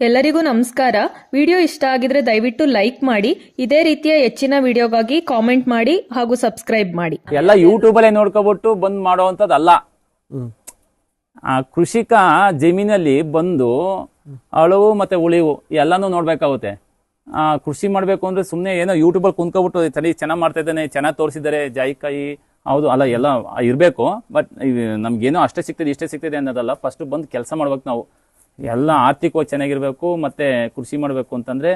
ಎಲ್ಲರಿಗೂ ನಮಸ್ಕಾರ. ವಿಡಿಯೋ ಇಷ್ಟ ಆಗಿದ್ರೆ ದಯವಿಟ್ಟು ಲೈಕ್ ಮಾಡಿ. ಇದೇ ರೀತಿಯ ಹೆಚ್ಚಿನ ವಿಡಿಯೋಗಾಗಿ ಕಾಮೆಂಟ್ ಮಾಡಿ ಹಾಗೂ ಸಬ್ಸ್ಕ್ರೈಬ್ ಮಾಡಿ. ಎಲ್ಲ ಯೂಟ್ಯೂಬ್ ಅಲ್ಲೇ ನೋಡ್ಕೊಬಿಟ್ಟು ಬಂದ್ ಮಾಡೋವಂಥದ್ದಲ್ಲ. ಆ ಕೃಷಿಕ ಜಮೀನಲ್ಲಿ ಬಂದು ಅಳವು ಮತ್ತೆ ಉಳಿವು ಎಲ್ಲಾನು ನೋಡ್ಬೇಕಾಗುತ್ತೆ. ಕೃಷಿ ಮಾಡ್ಬೇಕು ಅಂದ್ರೆ ಸುಮ್ನೆ ಏನೋ ಯೂಟ್ಯೂಬ್ ಅಲ್ಲಿ ಕುಂತ್ಕೊಬಿಟ್ಟು ಚೆನ್ನಾಗಿ ಮಾಡ್ತಾ ಇದ್ದಾನೆ, ಚೆನ್ನಾಗಿ ತೋರಿಸಿದ್ದಾರೆ, ಜಾಯಿಕಾಯಿ ಹೌದು ಅಲ್ಲ ಎಲ್ಲ ಇರ್ಬೇಕು. ಬಟ್ ನಮ್ಗೇನೋ ಅಷ್ಟೇ ಸಿಗ್ತದೆ ಇಷ್ಟೇ ಸಿಗ್ತದೆ ಅನ್ನೋದಲ್ಲ. ಫಸ್ಟ್ ಬಂದು ಕೆಲಸ ಮಾಡ್ಬೇಕು ನಾವು. ಎಲ್ಲ ಆರ್ಥಿಕವಾಗಿ ಚೆನ್ನಾಗಿರ್ಬೇಕು. ಮತ್ತೆ ಕೃಷಿ ಮಾಡ್ಬೇಕು ಅಂತಂದ್ರೆ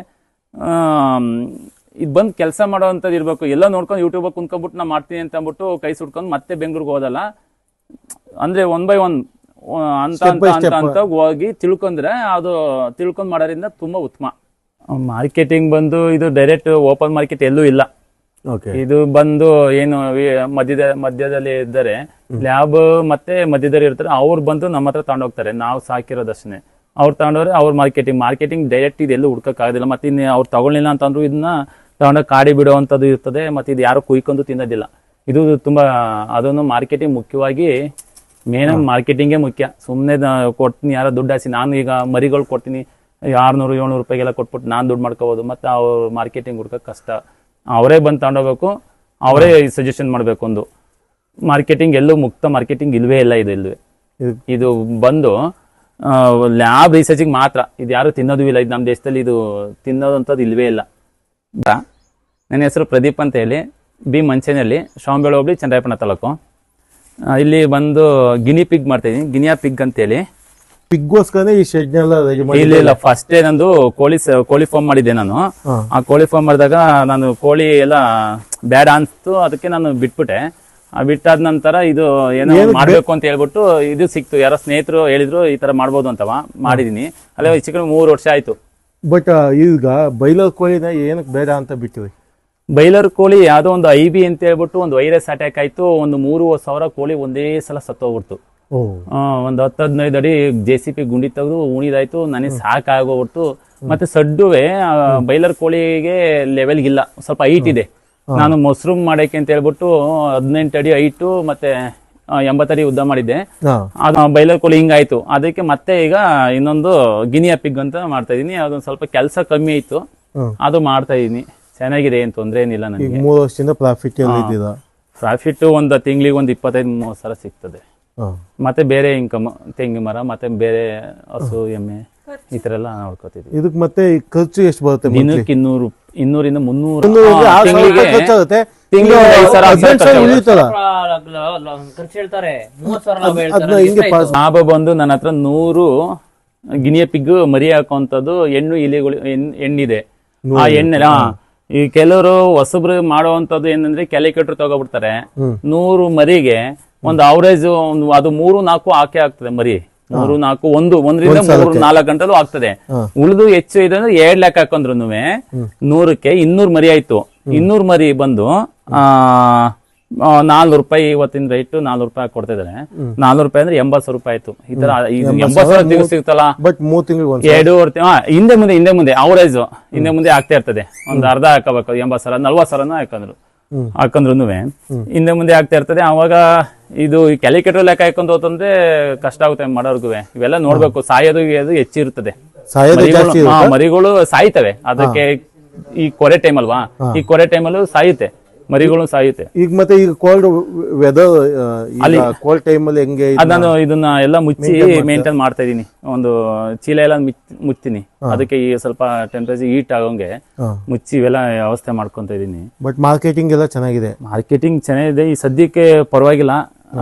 ಇದು ಬಂದು ಕೆಲಸ ಮಾಡೋವಂಥದ್ದು ಇರ್ಬೇಕು. ಎಲ್ಲ ನೋಡ್ಕೊಂಡು ಯೂಟ್ಯೂಬ್ ಕುಂತ್ಕೊಂಡ್ಬಿಟ್ಟು ನಾ ಮಾಡ್ತೀನಿ ಅಂತ ಅಂದ್ಬಿಟ್ಟು ಕೈ ಸುಟ್ಕೊಂಡು ಮತ್ತೆ ಬೆಂಗಳೂರಿಗೆ ಹೋದಲ್ಲ. ಅಂದ್ರೆ 1 by 1 ಅಂತ ಹೋಗಿ ತಿಳ್ಕೊಂಡ್ರೆ ಅದು ತಿಳ್ಕೊಂಡ್ ಮಾಡೋದ್ರಿಂದ ತುಂಬಾ ಉತ್ತಮ. ಮಾರ್ಕೆಟಿಂಗ್ ಬಂದು ಇದು ಡೈರೆಕ್ಟ್ ಓಪನ್ ಮಾರ್ಕೆಟ್ ಎಲ್ಲೂ ಇಲ್ಲ. ಇದು ಬಂದು ಏನು ಮಧ್ಯದಲ್ಲಿ ಇದ್ದಾರೆ ಲ್ಯಾಬ್ ಮತ್ತೆ ಮಧ್ಯದಲ್ಲಿ ಇರ್ತಾರೆ. ಅವ್ರು ಬಂದು ನಮ್ಮ ಹತ್ರ ತಗೊಂಡೋಗ್ತಾರೆ. ನಾವು ಸಾಕಿರೋದಷ್ಟೇ ಅವ್ರು ತಗೊಂಡವ್ರೆ. ಅವ್ರ ಮಾರ್ಕೆಟಿಂಗ್ ಡೈರೆಕ್ಟ್ ಇದೆಲ್ಲೂ ಹುಡ್ಕಕ್ಕಾಗೋದಿಲ್ಲ. ಮತ್ತೆ ಇನ್ನು ಅವ್ರು ತಗೊಳ್ಳಿಲ್ಲ ಅಂತಂದ್ರು ಇದನ್ನ ತಗೊಂಡೋಗಿ ಕಾಡಿ ಬಿಡುವಂಥದ್ದು ಇರ್ತದೆ. ಮತ್ತೆ ಇದು ಯಾರು ಕುಯ್ಕೊಂಡು ತಿನ್ನೋದಿಲ್ಲ. ಇದು ತುಂಬಾ ಅದನ್ನು ಮಾರ್ಕೆಟಿಂಗ್ ಮುಖ್ಯವಾಗಿ ಮೇನ್ ಮಾರ್ಕೆಟಿಂಗೇ ಮುಖ್ಯ. ಸುಮ್ಮನೆ ಕೊಡ್ತೀನಿ ಯಾರೋ ದುಡ್ಡು ಹಾಸಿ ನಾನು ಈಗ ಮರಿಗಳು ಕೊಡ್ತೀನಿ 600-700 ರೂಪಾಯಿಗೆಲ್ಲ ಕೊಟ್ಬಿಟ್ಟು ನಾನು ದುಡ್ಡು ಮಾಡ್ಕೋಬೋದು. ಮತ್ತೆ ಅವ್ರು ಮಾರ್ಕೆಟಿಂಗ್ ಹುಡ್ಕಕ್ ಕಷ್ಟ. ಅವರೇ ಬಂದು ತಗೊಂಡೋಗ್ಬೇಕು, ಅವರೇ ಸಜೆಷನ್ ಮಾಡ್ಬೇಕು. ಒಂದು ಮಾರ್ಕೆಟಿಂಗ್ ಎಲ್ಲೂ ಮುಕ್ತ ಮಾರ್ಕೆಟಿಂಗ್ ಇಲ್ವೇ ಇಲ್ಲ. ಇದು ಬಂದು ಲ್ಯಾಬ್ ರಿಸರ್ಚಿಗೆ ಮಾತ್ರ. ಇದು ಯಾರು ತಿನ್ನೋದು ಇಲ್ಲ. ಇದು ನಮ್ಮ ದೇಶದಲ್ಲಿ ಇದು ತಿನ್ನೋದಂಥದ್ದು ಇಲ್ವೇ ಇಲ್ಲ. ನನ್ನ ಹೆಸರು ಪ್ರದೀಪ್ ಅಂತ ಹೇಳಿ, ಬಿ ಮಂಚೇನಹಳ್ಳಿ, ಶ್ರವಣಬೆಳಗೊಳ ಹೋಬಳಿ, ಚನ್ನರಾಯಪಟ್ಟಣ ತಾಲೂಕು. ಇಲ್ಲಿ ಬಂದು ಗಿನಿ ಪಿಗ್ ಮಾಡ್ತಾ ಇದೀನಿ. ಗಿನಿಯಾ ಪಿಗ್ ಅಂತೇಳಿ. ಪಿಗ್ಗೋಸ್ಕರ ಈ ಶೆಡ್ ಇಲ್ಲ ಫಸ್ಟ್ ನಂದು ಕೋಳಿ ಫಾರ್ಮ್ ಮಾಡಿದ್ದೆ ನಾನು. ಆ ಕೋಳಿ ಫಾರ್ಮ್ ಮಾಡಿದಾಗ ನಾನು ಕೋಳಿ ಎಲ್ಲ ಬ್ಯಾಡ ಅನ್ಸ್ತು, ಅದಕ್ಕೆ ನಾನು ಬಿಟ್ಬಿಟ್ಟೆ. ಬಿಟ್ಟಾದ ನಂತರ ಇದು ಏನೋ ಮಾಡ್ಬೇಕು ಅಂತ ಹೇಳ್ಬಿಟ್ಟು ಇದು ಸಿಕ್ತು. ಯಾರೋ ಸ್ನೇಹಿತರು ಹೇಳಿದ್ರು ಈ ತರ ಮಾಡ್ಬೋದು ಅಂತವ ಮಾಡಿದೀನಿ. ಅಲ್ಲೇ ಹೆಚ್ಚು 3 ವರ್ಷ ಆಯ್ತು. ಬಟ್ ಈಗ ಬೈಲರ್ ಕೋಳಿನ ಏನಕ್ಕೆ ಬೇಡ ಅಂತ ಬಿಟ್ಟಿವಿ? ಬೈಲರ್ ಕೋಳಿ ಯಾವ್ದೋ ಒಂದು IB ಅಂತ ಹೇಳ್ಬಿಟ್ಟು ಒಂದು ವೈರಸ್ ಅಟ್ಯಾಕ್ ಆಯ್ತು. ಒಂದು 3,000 ಕೋಳಿ ಒಂದೇ ಸಲ ಸತ್ತೋಗ್ಬಿಡ್ತು. ಒಂದು 10-15 ಅಡಿ JCB ಗುಂಡಿ ತೆಗೆದು ಉಣಿದಾಯ್ತು. ನನಗೆ ಸಾಕಾಗೋಗ್ಬಿಟ್ಟು. ಮತ್ತೆ ಸಡ್ಡುವೆ ಬೈಲರ್ ಕೋಳಿಗೆ ಲೆವೆಲ್ ಇಲ್ಲ, ಸ್ವಲ್ಪ ಹೈಟ್ ಇದೆ. ನಾನು ಮಶ್ರೂಮ್ ಮಾಡಕ್ಕೆ ಅಂತ ಹೇಳ್ಬಿಟ್ಟು 18 ಅಡಿ ಹೈಟು ಮತ್ತೆ 80 ಅಡಿ ಉದ್ದ ಮಾಡಿದ್ದೆ. ಅದು ಬೈಲರ್ ಕೋಳಿ ಹಿಂಗಾಯ್ತು. ಅದಕ್ಕೆ ಮತ್ತೆ ಈಗ ಇನ್ನೊಂದು ಗಿನಿಯಾ ಪಿಗ್ ಅಂತ ಮಾಡ್ತಾ ಇದೀನಿ. ಅದೊಂದು ಸ್ವಲ್ಪ ಕೆಲಸ ಕಮ್ಮಿ ಆಯ್ತು, ಅದು ಮಾಡ್ತಾ ಇದೀನಿ. ಚೆನ್ನಾಗಿದೆ, ಏನ್ ತೊಂದ್ರೆ ಏನಿಲ್ಲ ನನಗೆ. 3 ವರ್ಷದಿಂದ ಪ್ರಾಫಿಟ್ ಒಂದು ತಿಂಗಳಿಗೆ ಒಂದು 25-30 ಸಾವಿರ ಸಿಗ್ತದೆ. ಮತ್ತೆ ಬೇರೆ ಇನ್ಕಮ್ ತೆಂಗಿನ ಮರ ಮತ್ತೆ ಬೇರೆ ಹಸು ಎಮ್ಮೆ ಈ ತರ ಎಲ್ಲ ನೋಡ್ಕೋತಿದ್ವಿ. ಇದಕ್ಕೆ ಮತ್ತೆ ಖರ್ಚು ಎಷ್ಟು ಬರುತ್ತೆ? ದಿನಕ್ಕೆ 200-300 ಲಾಭ ಬಂದು ನನ್ನ ಹತ್ರ 100 ಗಿನಿಯಾ ಪಿಗ್ ಮರಿ ಹಾಕುವಂಥದ್ದು ಹೆಣ್ಣಿದೆ. ಆ ಎಣ್ಣೆ ಈ ಕೆಲವರು ಹೊಸಬ್ರು ಮಾಡುವಂತದ್ದು ಏನಂದ್ರೆ ಕ್ಯಾಲಿಕ್ಯುಲೇಟರ್ ತಗೋಬಿಡ್ತಾರೆ. 100 ಮರಿಗೆ ಒಂದು ಅವರೇಜ್ ಅದು 3-4 ಹಾಕಿ ಆಗ್ತದೆ ಮರಿ. 3-4 ಒಂದರಿಂದ 3-4 ಗಂಟಲು ಆಗ್ತದೆ. ಉಳಿದು ಹೆಚ್ಚು ಇದೆ ಅಂದ್ರೆ 2 ಲೆಕ್ಕ ಹಾಕೊಂಡ್ರು 100ಕ್ಕೆ 200 ಮರಿ ಆಯ್ತು. 200 ಮರಿ ಬಂದು 400 ರೂಪಾಯಿ. ಇವತ್ತಿನ ರೇಟ್ 400 ರೂಪಾಯಿ ಕೊಡ್ತಾ ಇದಾರೆ. 400 ರೂಪಾಯಿ ಅಂದ್ರೆ 80,000 ರೂಪಾಯಿ ಆಯ್ತು. ಈ ತರ 80,000 ಸಿಗುತ್ತಲ್ಲ. ಬಟ್ 3 ತಿಂಗಳು 2 ಹಿಂದೆ ಮುಂದೆ ಅವರೇಜ್ ಹಿಂದೆ ಮುಂದೆ ಆಗ್ತಾ ಇರ್ತದೆ. ಒಂದು ಅರ್ಧ ಹಾಕಬೇಕು. 80,000 40,000 ಹಾಕಂದ್ರು ಹಿಂದೆ ಮುಂದೆ ಆಗ್ತಾ ಇರ್ತದೆ. ಅವಾಗ ಇದು ಕ್ಯಾಲಿಕ್ಯುಲೇಟರ್ ಲೆಕ್ಕ ಹಾಕೊಂಡ್ ಹೋತಂದ್ರೆ ಕಷ್ಟ ಆಗುತ್ತೆ ಮಾಡೋರ್ಗು. ಇವೆಲ್ಲ ನೋಡ್ಬೇಕು. ಸಾಯೋದು ಹೆಚ್ಚಿರ್ತದೆ. ಮರಿಗಳು ಸಾಯ್ತವೆ. ಅದಕ್ಕೆ ಈ ಕೊರೆ ಟೈಮ್ ಅಲ್ವಾ, ಈ ಕೊರೆ ಟೈಮಲ್ಲೂ ಸಾಯುತ್ತೆ ಮರಿಗಳು ಸಾಯುತ್ತೆ. ಈಗ ಮತ್ತೆ ಈಗ ಕೋಲ್ಡ್ ವೆದರ್ ಕೋಲ್ಡ್ ಟೈಮ್ ಅಲ್ಲಿ ಹೆಂಗೆ ನಾನು ಇದನ್ನ ಎಲ್ಲ ಮುಚ್ಚಿ ಮೇಂಟೈನ್ ಮಾಡ್ತಾ ಇದೀನಿ. ಒಂದು ಚೀಲ ಎಲ್ಲ ಮುಚ್ತೀನಿ. ಅದಕ್ಕೆ ಈ ಸ್ವಲ್ಪ ಟೆಂಪರೇಚರ್ ಹೀಟ್ ಆಗೋಂಗೆ ಮುಚ್ಚಿ ಇವೆಲ್ಲ ವ್ಯವಸ್ಥೆ ಮಾಡ್ಕೊಂತ ಇದೀನಿ. ಬಟ್ ಮಾರ್ಕೆಟಿಂಗ್ ಎಲ್ಲ ಚೆನ್ನಾಗಿದೆ. ಮಾರ್ಕೆಟಿಂಗ್ ಚೆನ್ನಾಗಿದೆ. ಈ ಸದ್ಯಕ್ಕೆ ಪರವಾಗಿಲ್ಲ.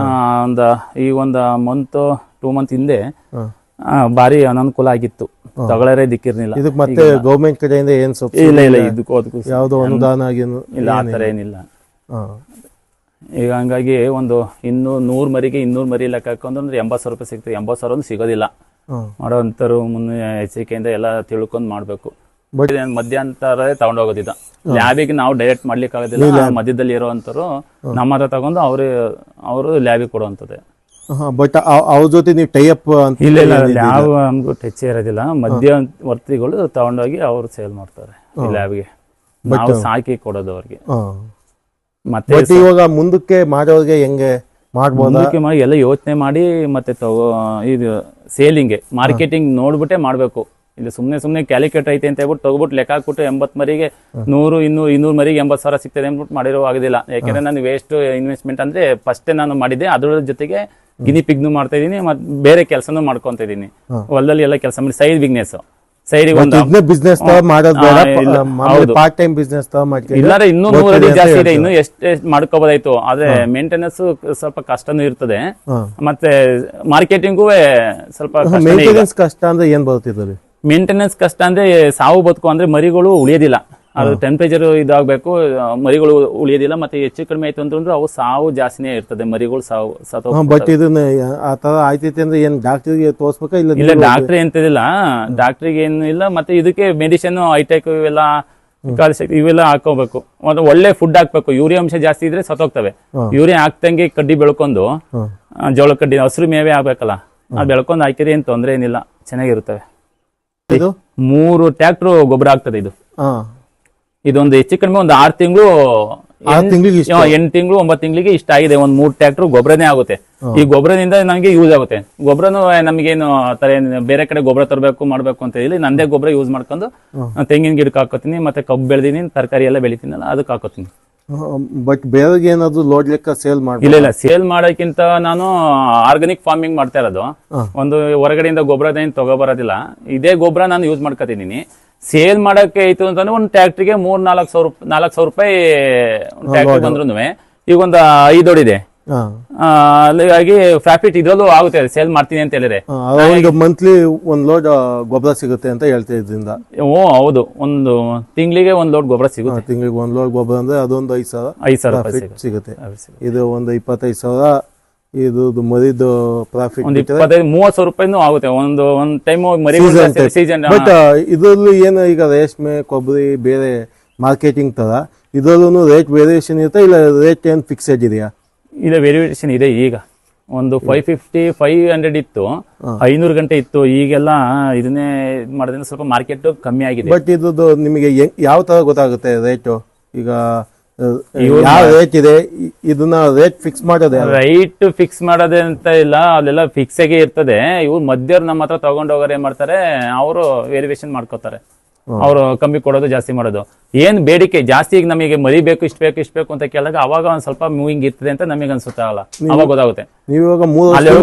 ಒಂದು 2 ಮಂತ್ ಹಿಂದೆ ಭಾರಿ ಅನನುಕೂಲ ಆಗಿತ್ತು. ತಗೊಳ್ಳೋರೇ ದಿಕ್ಕಿರ್ಲಿಲ್ಲ. ಇದಕ್ಕೆ ಮತ್ತೆ ಗೌರ್ಮೆಂಟ್ ಕಡೆಯಿಂದ ಏನ್ ಇಲ್ಲ ಇದಕ್ಕೂ ಯಾವ್ದೋ ಅನುದಾನ ಇಲ್ಲ, ಆತರ ಏನಿಲ್ಲ. ಈಗ ಹಂಗಾಗಿ ಒಂದು 100 ಮರಿಗೆ 200 ಮರಿ ಲೆಕ್ಕ ಹಾಕೊಂಡ್ರೆ 80,000 ರೂಪಾಯಿ ಸಿಗ್ತದೆ. 80,000 ಸಿಗೋದಿಲ್ಲ. ಮಾಡೋಂತರು ಮುನ್ನೆ ಎಚ್ಚರಿಕೆಯಿಂದ ಎಲ್ಲ ತಿಳ್ಕೊಂಡ್ ಮಾಡ್ಬೇಕು. ಬಟ್ ಮಧ್ಯಂತರ ತಗೊಂಡೋಗೋದಿದ ಲ್ಯಾಬಿಗೆ ನಾವು ಡೈರೆಕ್ಟ್ ಮಾಡ್ಲಿಕ್ಕೆ ಆಗೋದಿಲ್ಲ. ಮಧ್ಯದಲ್ಲಿ ಇರೋವಂತರು ನಮ್ಮ ಹತ್ರ ತಗೊಂಡು ಅವರು ಲ್ಯಾಬಿಗೆ ಕೊಡುವಂತದ್ದೇ. ಬಟ್ ಅವ್ರ ಜೊತೆ ನೀವು ಟೈ ಅಪ್ ಇಲ್ಲ ಯಾವ ನಮ್ಗೂ ಟಚ್ ಇರೋದಿಲ್ಲ. ಮಧ್ಯವರ್ತಿಗಳು ತಗೊಂಡೋಗಿ ಅವ್ರು ಸೇಲ್ ಮಾಡ್ತಾರೆ ಲ್ಯಾಬ್ಗೆ. ನಾವು ಸಾಕಿ ಕೊಡೋದು ಅವ್ರಿಗೆ. ಮತ್ತೆ ಇವಾಗ ಮುಂದಕ್ಕೆ ಮಾಡೋರಿಗೆ ಹೆಂಗೆ ಮಾಡ್ಬೋದು ಎಲ್ಲ ಯೋಚನೆ ಮಾಡಿ ಮತ್ತೆ ಇದು ಸೇಲಿಂಗ್ ಮಾರ್ಕೆಟಿಂಗ್ ನೋಡ್ಬಿಟ್ಟೆ ಮಾಡ್ಬೇಕು. ಇಲ್ಲಿ ಸುಮ್ನೆ ಕ್ಯಾಲಿಕ್ಯುಲೇಟ್ ಐತೆ ಅಂತ ಹೇಳ್ಬಿಟ್ಟು ತಗೋಬಿಟ್ಟು ಲೆಕ್ಕ ಹಾಕ್ಬಿಟ್ಟು 80 ಮರಿಗೆ 100 ಮರಿಗೆ 80,000 ಸಿಗ್ತದೆ ಅಂದ್ಬಿಟ್ಟು ಮಾಡಿರೋ ಆಗೋದಿಲ್ಲ. ಯಾಕೆಂದ್ರೆ ನಾನು ವೇಸ್ಟ್ ಇನ್ವೆಸ್ಟ್ಮೆಂಟ್ ಅಂದ್ರೆ ಫಸ್ಟೇ ನಾನು ಮಾಡಿದ್ದೆ, ಅದ್ರ ಜೊತೆಗೆ ಗಿನಿ ಪಿಗ್ನು ಮಾಡ್ತಾ ಇದೀನಿ, ಮತ್ತೆ ಬೇರೆ ಕೆಲಸನೂ ಮಾಡ್ಕೊಂತ ಇದೀನಿ. ಹೊಲದಲ್ಲಿ ಎಲ್ಲ ಕೆಲಸ ಮಾಡಿ ಸೈಡ್ ಬಿಸ್ನೆಸ್ ಸೈಡಿಗೆ ಒಂದು ಬಿಸ್ನೆಸ್ ಮಾಡೋದು ಬೇಡ, ಪಾರ್ಟ್ ಟೈಮ್ ಬಿಸ್ನೆಸ್ ಮಾಡ್ಕೊಂಡು ಇಲ್ಲಾರೆ ಇನ್ನೂ 100 ಅಡಿ ಜಾಸ್ತಿ ಇದೆ, ಇನ್ನೂ ಎಷ್ಟು ಮಾಡ್ಕೋಬೋದಾಯ್ತು. ಆದ್ರೆ ಮೇಂಟೆನೆನ್ಸ್ ಸ್ವಲ್ಪ ಕಷ್ಟನೂ ಇರ್ತದೆ, ಮತ್ತೆ ಮಾರ್ಕೆಟಿಂಗು ಸ್ವಲ್ಪ ಮೇಂಟೆನೆನ್ಸ್ ಕಷ್ಟ ಅಂದ್ರೆ ಏನ್ ಬರ್ತಿದ್ರಿ? ಮೇಂಟೆನೆನ್ಸ್ ಕಷ್ಟ ಅಂದ್ರೆ ಸಾವು ಬದುಕು ಅಂದ್ರೆ ಮರಿಗಳು ಉಳಿಯೋದಿಲ್ಲ, ಅದು ಟೆಂಪರೇಚರ್ ಇದಾಗಬೇಕು, ಮರಿಗಳು ಉಳಿಯೋದಿಲ್ಲ. ಮತ್ತೆ ಹೆಚ್ಚು ಕಡಿಮೆ ಆಯ್ತು ಅಂತಂದ್ರೆ ಅವು ಸಾವು ಜಾಸ್ತಿನೇ ಇರ್ತದೆ, ಮರಿಗಳು ಸಾವು. ಬಟ್ ಇದನ್ನ ಆ ತರ ಆಯ್ತೈತೆ ಅಂದ್ರೆ ಏನ್ ಡಾಕ್ಟರ್ಗೆ ತೋರ್ಸ್ಬೇಕಾ? ಇಲ್ಲ ಡಾಕ್ಟರ್ ಎಂತಿಲ್ಲ, ಡಾಕ್ಟರ್ಗೆ ಏನು ಇಲ್ಲ. ಮತ್ತೆ ಇದಕ್ಕೆ ಮೆಡಿಸಿನ್ ಹೈಟೆಕ್ ಇವೆಲ್ಲ ಇವೆಲ್ಲ ಹಾಕೋಬೇಕು. ಮತ್ತೆ ಒಳ್ಳೆ ಫುಡ್ ಹಾಕ್ಬೇಕು. ಯೂರಿಯಾ ಅಂಶ ಜಾಸ್ತಿ ಇದ್ರೆ ಸತ್ತೋಗ್ತವೆ. ಯೂರಿಯಾ ಹಾಕ್ತಂಗೆ ಕಡ್ಡಿ ಬೆಳ್ಕೊಂಡು, ಜೋಳ ಕಡ್ಡಿ ಹಸಿರು ಮೇವೆ ಆಗ್ಬೇಕಲ್ಲ, ಅದು ಬೆಳ್ಕೊಂಡು ಹಾಕಿದ್ರೆ ಏನ್ ತೊಂದ್ರೆ ಏನಿಲ್ಲ, ಚೆನ್ನಾಗಿರುತ್ತವೆ. 3 ಟ್ರ್ಯಾಕ್ಟರ್ ಗೊಬ್ಬರ ಆಗ್ತದೆ ಇದು. ಇದೊಂದು ಹೆಚ್ಚು ಕಡಿಮೆ ಒಂದು 6 ತಿಂಗಳು 8 ತಿಂಗಳು 9 ತಿಂಗಳಿಗೆ ಇಷ್ಟ ಆಗಿದೆ. ಒಂದ್ 3 ಟ್ರ್ಯಾಕ್ಟರ್ ಗೊಬ್ಬರನೇ ಆಗುತ್ತೆ. ಈ ಗೊಬ್ಬರದಿಂದ ನಮಗೆ ಯೂಸ್ ಆಗುತ್ತೆ. ಗೊಬ್ಬರನು ನಮಗೇನು ತರ ಬೇರೆ ಕಡೆ ಗೊಬ್ಬರ ತರಬೇಕು ಮಾಡ್ಬೇಕು ಅಂತ ಹೇಳಿ ನಂದೇ ಗೊಬ್ಬರ ಯೂಸ್ ಮಾಡ್ಕೊಂಡು ತೆಂಗಿನ ಗಿಡಕ್ಕೆ ಹಾಕೋತೀನಿ, ಮತ್ತೆ ಕಬ್ಬು ಬೆಳೆದೀನಿ, ತರಕಾರಿ ಎಲ್ಲ ಬೆಳಿತೀನಲ್ಲ ಅದಕ್ಕೆ ಹಾಕೋತೀನಿ. ಬಟ್ ಬೇರೆ ಏನಾದ್ರು ಲೋಡ್ ಲೆಕ್ಕ ಸೇಲ್ ಮಾಡಿ? ಇಲ್ಲ ಸೇಲ್ ಮಾಡೋಕ್ಕಿಂತ ನಾನು ಆರ್ಗಾನಿಕ್ ಫಾರ್ಮಿಂಗ್ ಮಾಡ್ತಾ ಇರೋದು. ಒಂದು ಹೊರಗಡೆಯಿಂದ ಗೊಬ್ಬರ ಏನ್ ತಗೋಬರೋದಿಲ್ಲ, ಇದೇ ಗೊಬ್ಬರ ನಾನು ಯೂಸ್ ಮಾಡ್ಕೊತಿದ್ದೀನಿ. ಸೇಲ್ ಮಾಡಕ್ಕೆ ಆಯ್ತು ಅಂತಂದ್ರೆ ಒಂದು ಟ್ರ್ಯಾಕ್ಟರ್ಗೆ 4,000 ರೂಪಾಯಿ ಟ್ರ್ಯಾಕ್ಟರ್ ಬಂದ್ರು. ಈಗ ಒಂದು 5 ಓಡಿದೆ, ಹಾಗಾಗಿ ಪ್ರಾಫಿಟ್ ಇದರಲ್ಲೂ ಆಗುತ್ತೆ ಸೇಲ್ ಮಾಡ್ತೀನಿ ಅಂತ ಹೇಳಿದ್ರೆ. ಮಂತ್ಲಿ ಒಂದ್ ಲೋಡ್ ಗೊಬ್ಬರ ಸಿಗುತ್ತೆ ಅಂತ ಹೇಳ್ತಾ ಇದ್ರಿಂದ? ಹೌದು, ಒಂದು ತಿಂಗಳಿಗೆ 1 ಲೋಡ್ ಗೊಬ್ಬರ ಸಿಗುತ್ತೆ. ತಿಂಗಳಿಗೆ 1 ಲೋಡ್ ಗೊಬ್ಬರ ಅಂದ್ರೆ ಅದೊಂದು 5,000 ಸಿಗುತ್ತೆ. ಇದು ಒಂದು 25,000 ಇದು ಮರಿದು ಪ್ರಾಫಿಟ್. 25,000-30,000 ರೂಪಾಯಿನೂ ಆಗುತ್ತೆ ಒಂದು ಟೈಮ್ ಮರಿ ಸೀಸನ್. ಬಟ್ ಇದ್ರಲ್ಲಿ ಏನು ಈಗ ರೇಷ್ಮೆ, ಕೊಬ್ಬರಿ ಬೇರೆ ಮಾರ್ಕೆಟಿಂಗ್ ತರ ಇದ್ರಲ್ಲೂ ರೇಟ್ ವೇರಿಯೇಷನ್ ಇರುತ್ತೆ, ಇಲ್ಲ ರೇಟ್ ಏನ್ ಫಿಕ್ಸೆಡ್ ಇದೆಯಾ? ಇಲ್ಲ ವೇರಿಯೇಷನ್ ಇದೆ. ಈಗ ಒಂದು 550-500 ಇತ್ತು, 500 ಗಂಟೆ ಇತ್ತು. ಈಗೆಲ್ಲ ಇದನ್ನೇ ಮಾಡೋದ್ರಿಂದ ಸ್ವಲ್ಪ ಮಾರ್ಕೆಟ್ ಕಮ್ಮಿ ಆಗಿದೆ. ಬಟ್ ಇದು ನಿಮಗೆ ಯಾವ ತರ ಗೊತ್ತಾಗುತ್ತೆ ರೇಟು? ಈಗ ಯಾವ ರೇಟ್ ಇದೆ, ಇದನ್ನ ರೇಟ್ ಫಿಕ್ಸ್ ಮಾಡೋದೇ? ರೈಟ್ ಫಿಕ್ಸ್ ಮಾಡೋದೇ ಅಂತ ಇಲ್ಲ, ಅಲ್ಲೆಲ್ಲ ಫಿಕ್ಸ್ ಆಗೇ ಇರ್ತದೆ. ಇವ್ರು ಮಧ್ಯರು ನಮ್ಮ ಹತ್ರ ತಗೊಂಡೋಗೋರು ಏನ್ ಮಾಡ್ತಾರೆ, ಅವರು ವೇರಿಯೇಷನ್ ಮಾಡ್ಕೋತಾರೆ. ಅವರು ಕಮ್ಮಿ ಕೊಡೋದು, ಜಾಸ್ತಿ ಮಾಡೋದು. ಏನ್ ಬೇಡಿಕೆ ಜಾಸ್ತಿ, ಈಗ ನಮಗೆ ಮರಿ ಬೇಕು, ಇಷ್ಟ ಬೇಕು ಅಂತ ಕೇಳಿದಾಗ ಅವಾಗ ಒಂದ್ ಸ್ವಲ್ಪ ಮೂವಿಂಗ್ ಇರ್ತದೆ ಅಂತ ನಮಗೆ ಅನ್ಸುತ್ತೆ. ಅವಾಗ ಗೊತ್ತಾಗುತ್ತೆ. ನೀವಿವಾಗ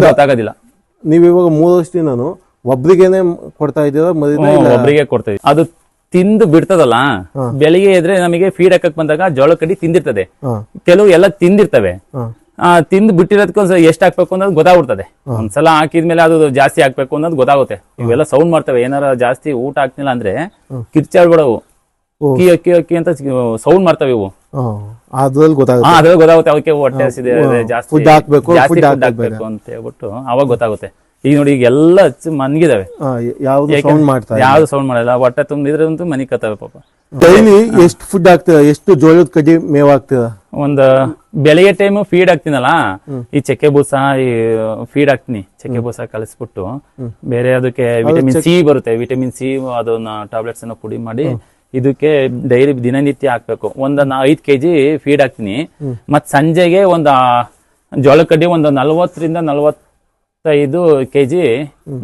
ಗೊತ್ತಾಗೋದಿಲ್ಲ. ನೀವಿವಾಗ 3 ವರ್ಷದಿಂದ ಒಬ್ರಿಗೇನೆ ಕೊಡ್ತಾ ಇದ್ದೀರಾ ಮರಿ? ಒಬ್ರಿಗೆ ಕೊಡ್ತಾ ಇದೀವಿ. ಅದು ತಿಂದು ಬಿಡ್ತದಲ್ಲ, ಬೆಳಿಗ್ಗೆ ಎದ್ರೆ ನಮಗೆ ಫೀಡ್ ಹಾಕಕ್ ಬಂದಾಗ ಜೋಳ ಕಡ್ಡಿ ತಿಂದಿರ್ತದೆ, ಕೆಲವು ಎಲ್ಲ ತಿಂದಿರ್ತವೆ. ತಿಂದು ಬಿಟ್ಟಿರೋದಕ್ಕೆ ಎಷ್ಟು ಹಾಕ್ಬೇಕು ಅನ್ನೋದು ಗೊತ್ತಾಗ್ಬಿಡ್ತದೆ. ಒಂದ್ಸಲ ಹಾಕಿದ್ಮೇಲೆ ಅದು ಜಾಸ್ತಿ ಹಾಕ್ಬೇಕು ಅನ್ನೋದು ಗೊತ್ತಾಗುತ್ತೆ. ಇವೆಲ್ಲ ಸೌಂಡ್ ಮಾಡ್ತವೆ, ಏನಾರ ಜಾಸ್ತಿ ಊಟ ಹಾಕ್ತಿಲ್ಲ ಅಂದ್ರೆ ಕಿರ್ಚಾಡ್ಬಿಡವು, ಅಕ್ಕಿ ಅಕ್ಕಿ ಅಕ್ಕಿ ಅಂತ ಸೌಂಡ್ ಮಾಡ್ತವೆ ಇವು. ಅದ್ರಲ್ಲಿ ಗೊತ್ತಾಗುತ್ತೆ ಅವಕ್ಕೆ ಹೊಟ್ಟೆ ಹಸಿದೆ, ಜಾಸ್ತಿ ಫುಡ್ ಹಾಕ್ಬೇಕು ಅಂತ ಹೇಳ್ಬಿಟ್ಟು ಅವಾಗ ಗೊತ್ತಾಗುತ್ತೆ. ಈಗ ನೋಡಿ, ಈಗ ಎಲ್ಲ ಮನ್ಗಿದಾವೆ, ಯಾವ್ದು ಸೌಂಡ್ ಮಾಡಲ್ಲ, ಹೊಟ್ಟೆ ತುಂಬಿದ್ರಂತೂ ಮನಿ ಕತ್ತವೆ ಪಾಪ. ಡೈಲಿ ಎಷ್ಟು ಫುಡ್ ಹಾಕ್ತೀರಾ? ಎಷ್ಟು ಜೋಳದ ಕಡ್ಡಿ ಮೇವ್ ಹಾಕ್ತೀರಾ? ಒಂದು ಬೆಳಿಗ್ಗೆ ಟೈಮ್ ಫೀಡ್ ಹಾಕ್ತೀನಲ್ಲ, ಈ ಚಕ್ಕೆ ಬೂಸ ಈ ಫೀಡ್ ಹಾಕ್ತೀನಿ. ಚಕ್ಕೆ ಬೂಸ ಕಲಿಸ್ಬಿಟ್ಟು ಬೇರೆ ಅದಕ್ಕೆ ವಿಟಮಿನ್ ಸಿ ಬರುತ್ತೆ, ವಿಟಮಿನ್ ಸಿ ಅದನ್ನ ಟ್ಯಾಬ್ಲೆಟ್ಸ್ ಅನ್ನ ಪುಡಿ ಮಾಡಿ ಇದಕ್ಕೆ ಡೈಲಿ ದಿನನಿತ್ಯ ಹಾಕ್ಬೇಕು. 5 kg ಫೀಡ್ ಹಾಕ್ತೀನಿ. ಮತ್ ಸಂಜೆಗೆ ಒಂದು ಜೋಳ ಕಡ್ಡಿ ಒಂದು 40-45 kg